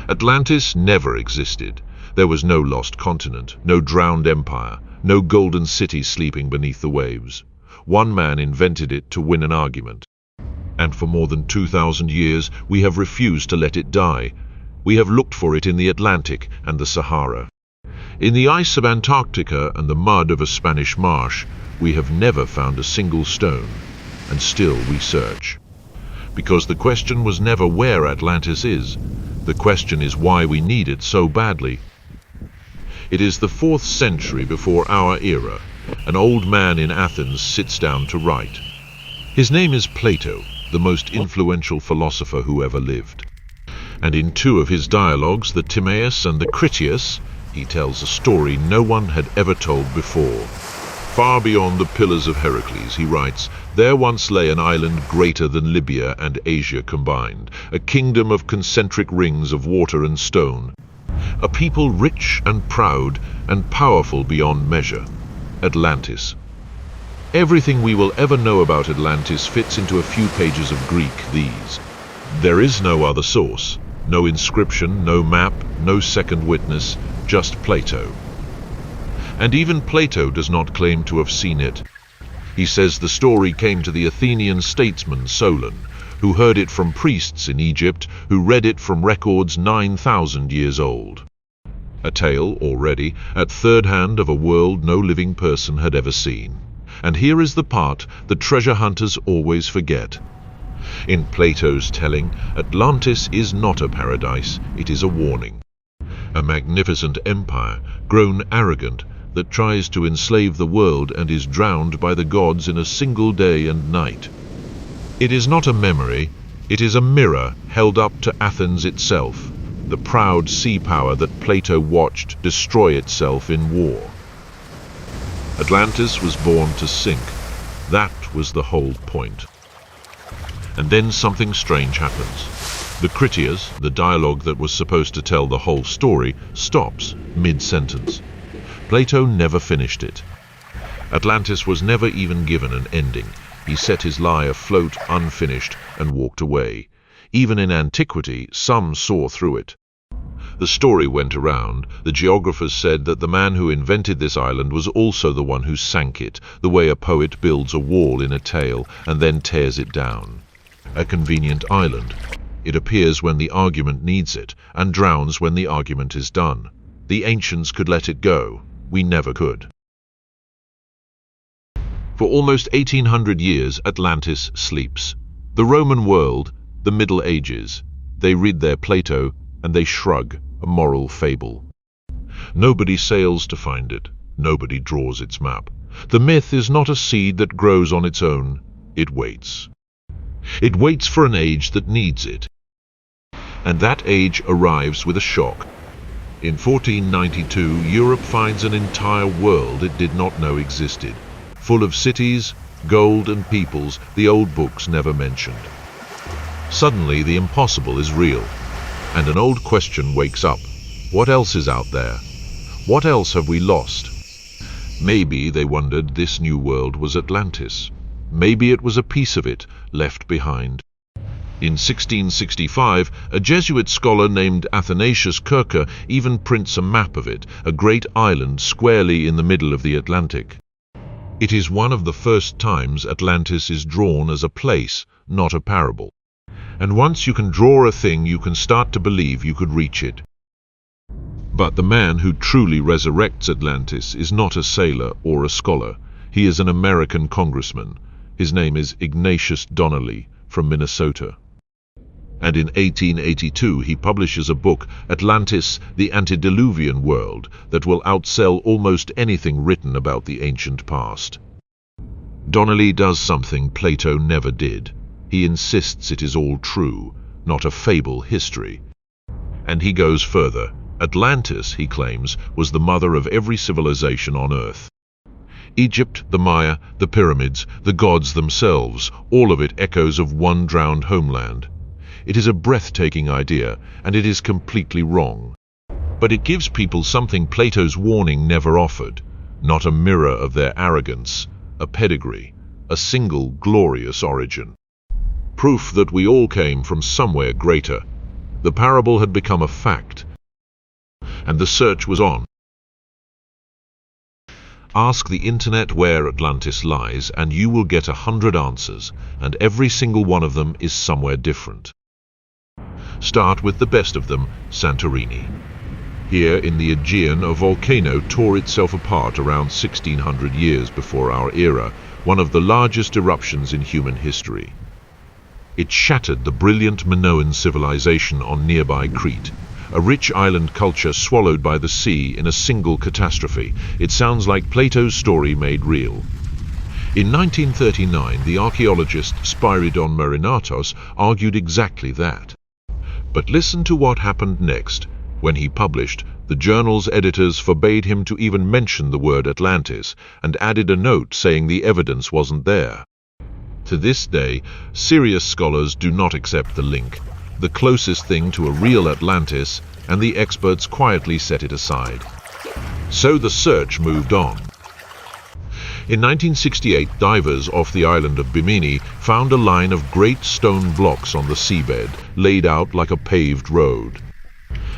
Atlantis never existed. There was no lost continent, no drowned empire, no golden city sleeping beneath the waves. One man invented it to win an argument. And for more than 2,000 years, we have refused to let it die. We have looked for it in the Atlantic and the Sahara. In the ice of Antarctica and the mud of a Spanish marsh, we have never found a single stone, and still we search. Because the question was never where Atlantis is. The question is why we need it so badly. It is the 4th century before our era. An old man in Athens sits down to write. His name is Plato, the most influential philosopher who ever lived. And in 2 of his dialogues, the Timaeus and the Critias, he tells a story no one had ever told before. Far beyond the Pillars of Heracles, he writes, there once lay an island greater than Libya and Asia combined, a kingdom of concentric rings of water and stone, a people rich and proud and powerful beyond measure, Atlantis. Everything we will ever know about Atlantis fits into a few pages of Greek, these. There is no other source, no inscription, no map, no second witness, just Plato. And even Plato does not claim to have seen it. He says the story came to the Athenian statesman Solon, who heard it from priests in Egypt, who read it from records 9,000 years old. A tale, already, at third hand of a world no living person had ever seen. And here is the part the treasure hunters always forget. In Plato's telling, Atlantis is not a paradise, it is a warning. A magnificent empire, grown arrogant, that tries to enslave the world and is drowned by the gods in a single day and night. It is not a memory, it is a mirror held up to Athens itself, the proud sea power that Plato watched destroy itself in war. Atlantis was born to sink. That was the whole point. And then something strange happens. The Critias, the dialogue that was supposed to tell the whole story, stops mid-sentence. Plato never finished it. Atlantis was never even given an ending. He set his lie afloat unfinished and walked away. Even in antiquity, some saw through it. The story went around. The geographers said that the man who invented this island was also the one who sank it, the way a poet builds a wall in a tale and then tears it down. A convenient island. It appears when the argument needs it, and drowns when the argument is done. The ancients could let it go. We never could. For almost 1800 years, Atlantis sleeps. The Roman world, the Middle Ages, they read their Plato and they shrug, a moral fable. Nobody sails to find it. Nobody draws its map. The myth is not a seed that grows on its own. It waits. It waits for an age that needs it. And that age arrives with a shock. In 1492, Europe finds an entire world it did not know existed, full of cities, gold and peoples the old books never mentioned. Suddenly the impossible is real, and an old question wakes up. What else is out there? What else have we lost? Maybe, they wondered, this new world was Atlantis. Maybe it was a piece of it left behind. In 1665, a Jesuit scholar named Athanasius Kircher even prints a map of it, a great island squarely in the middle of the Atlantic. It is one of the first times Atlantis is drawn as a place, not a parable. And once you can draw a thing, you can start to believe you could reach it. But the man who truly resurrects Atlantis is not a sailor or a scholar. He is an American congressman. His name is Ignatius Donnelly, from Minnesota. And in 1882 he publishes a book, Atlantis, the Antediluvian World, that will outsell almost anything written about the ancient past. Donnelly does something Plato never did. He insists it is all true, not a fable history. And he goes further. Atlantis, he claims, was the mother of every civilization on Earth. Egypt, the Maya, the pyramids, the gods themselves, all of it echoes of one drowned homeland. It is a breathtaking idea, and it is completely wrong. But it gives people something Plato's warning never offered, not a mirror of their arrogance, a pedigree, a single glorious origin. Proof that we all came from somewhere greater. The parable had become a fact, and the search was on. Ask the internet where Atlantis lies, and you will get 100 answers, and every single one of them is somewhere different. Start with the best of them, Santorini. Here in the Aegean, a volcano tore itself apart around 1600 years before our era, one of the largest eruptions in human history. It shattered the brilliant Minoan civilization on nearby Crete, a rich island culture swallowed by the sea in a single catastrophe. It sounds like Plato's story made real. In 1939, the archaeologist Spyridon Marinatos argued exactly that. But listen to what happened next. When he published, the journal's editors forbade him to even mention the word Atlantis, and added a note saying the evidence wasn't there. To this day, serious scholars do not accept the link, the closest thing to a real Atlantis, and the experts quietly set it aside. So the search moved on. In 1968, divers off the island of Bimini found a line of great stone blocks on the seabed, laid out like a paved road.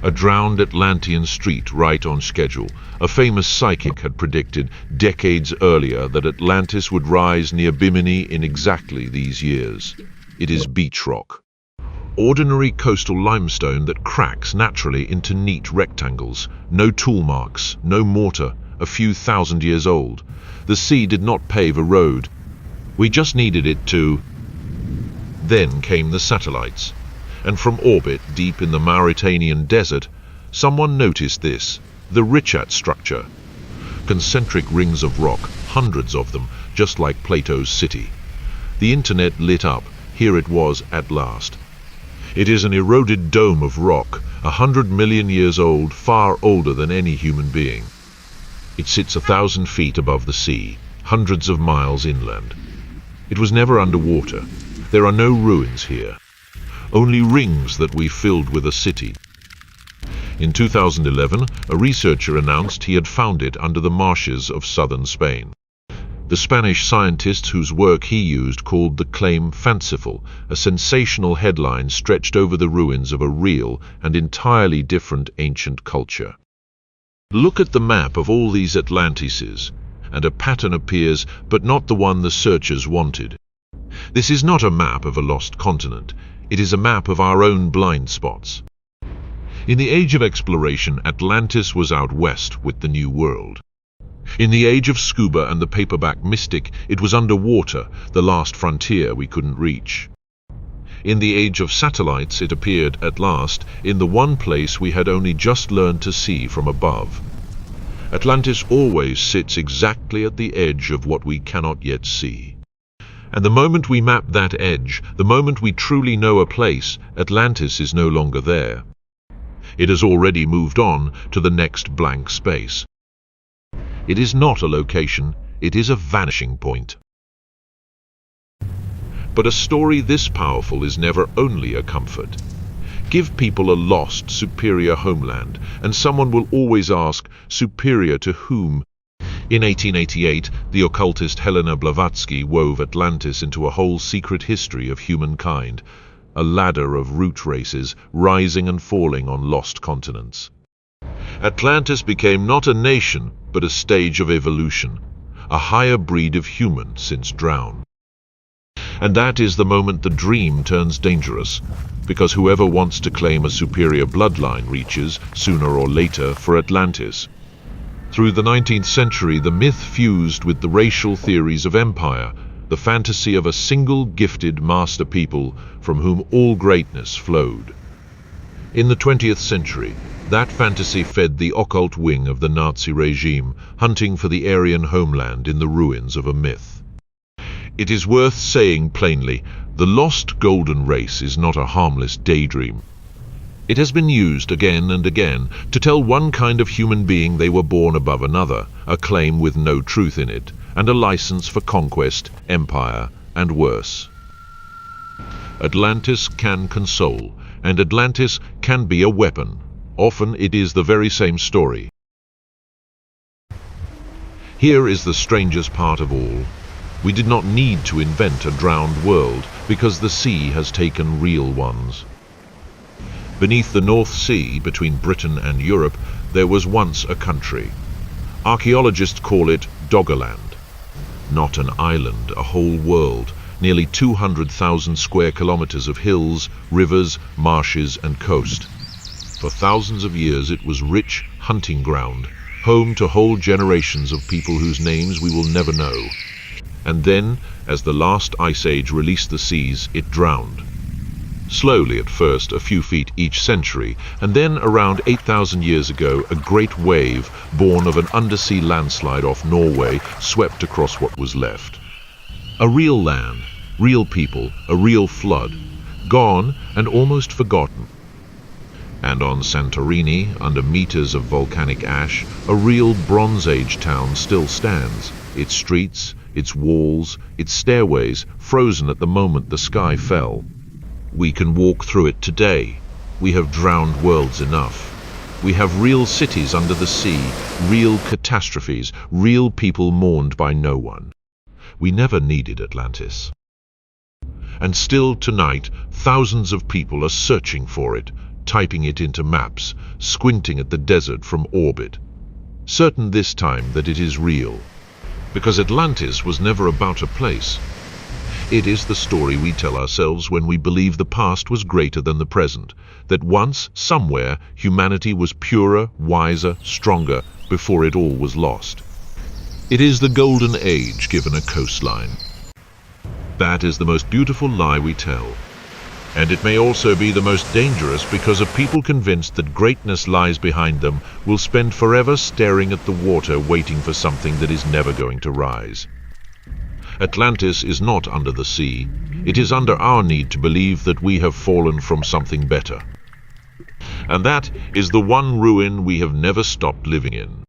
A drowned Atlantean street right on schedule. A famous psychic had predicted decades earlier that Atlantis would rise near Bimini in exactly these years. It is beach rock. Ordinary coastal limestone that cracks naturally into neat rectangles. No tool marks, no mortar, a few thousand years old. The sea did not pave a road. We just needed it to... Then came the satellites. And from orbit, deep in the Mauritanian desert, someone noticed this, the Richat structure. Concentric rings of rock, hundreds of them, just like Plato's city. The internet lit up. Here it was at last. It is an eroded dome of rock, 100 million years old, far older than any human being. It sits 1,000 feet above the sea, hundreds of miles inland. It was never underwater. There are no ruins here. Only rings that we filled with a city. In 2011, a researcher announced he had found it under the marshes of southern Spain. The Spanish scientists whose work he used called the claim fanciful, a sensational headline stretched over the ruins of a real and entirely different ancient culture. Look at the map of all these Atlantises, and a pattern appears, but not the one the searchers wanted. This is not a map of a lost continent. It is a map of our own blind spots. In the age of exploration, Atlantis was out west with the New World. In the age of scuba and the paperback mystic, it was underwater, the last frontier we couldn't reach. In the age of satellites, it appeared, at last, in the one place we had only just learned to see from above. Atlantis always sits exactly at the edge of what we cannot yet see. And the moment we map that edge, the moment we truly know a place, Atlantis is no longer there. It has already moved on to the next blank space. It is not a location, it is a vanishing point. But a story this powerful is never only a comfort. Give people a lost, superior homeland, and someone will always ask, superior to whom? In 1888, the occultist Helena Blavatsky wove Atlantis into a whole secret history of humankind, a ladder of root races rising and falling on lost continents. Atlantis became not a nation, but a stage of evolution, a higher breed of human since drown. And that is the moment the dream turns dangerous, because whoever wants to claim a superior bloodline reaches, sooner or later, for Atlantis. Through the 19th century, the myth fused with the racial theories of empire, the fantasy of a single gifted master people from whom all greatness flowed. In the 20th century, that fantasy fed the occult wing of the Nazi regime, hunting for the Aryan homeland in the ruins of a myth. It is worth saying plainly, the lost golden race is not a harmless daydream. It has been used again and again to tell one kind of human being they were born above another, a claim with no truth in it, and a license for conquest, empire, and worse. Atlantis can console, and Atlantis can be a weapon. Often it is the very same story. Here is the strangest part of all. We did not need to invent a drowned world, because the sea has taken real ones. Beneath the North Sea, between Britain and Europe, there was once a country. Archaeologists call it Doggerland. Not an island, a whole world, nearly 200,000 square kilometers of hills, rivers, marshes, and coast. For thousands of years it was rich hunting ground, home to whole generations of people whose names we will never know. And then, as the last ice age released the seas, it drowned. Slowly at first, a few feet each century, and then around 8,000 years ago, a great wave, born of an undersea landslide off Norway, swept across what was left. A real land, real people, a real flood, gone and almost forgotten. And on Santorini, under meters of volcanic ash, a real Bronze Age town still stands, its streets, its walls, its stairways frozen at the moment the sky fell. We can walk through it today. We have drowned worlds enough. We have real cities under the sea, real catastrophes, real people mourned by no one. We never needed Atlantis. And still tonight, thousands of people are searching for it, typing it into maps, squinting at the desert from orbit, certain this time that it is real. Because Atlantis was never about a place. It is the story we tell ourselves when we believe the past was greater than the present, that once, somewhere, humanity was purer, wiser, stronger, before it all was lost. It is the golden age given a coastline. That is the most beautiful lie we tell. And it may also be the most dangerous, because a people convinced that greatness lies behind them will spend forever staring at the water waiting for something that is never going to rise. Atlantis is not under the sea. It is under our need to believe that we have fallen from something better. And that is the one ruin we have never stopped living in.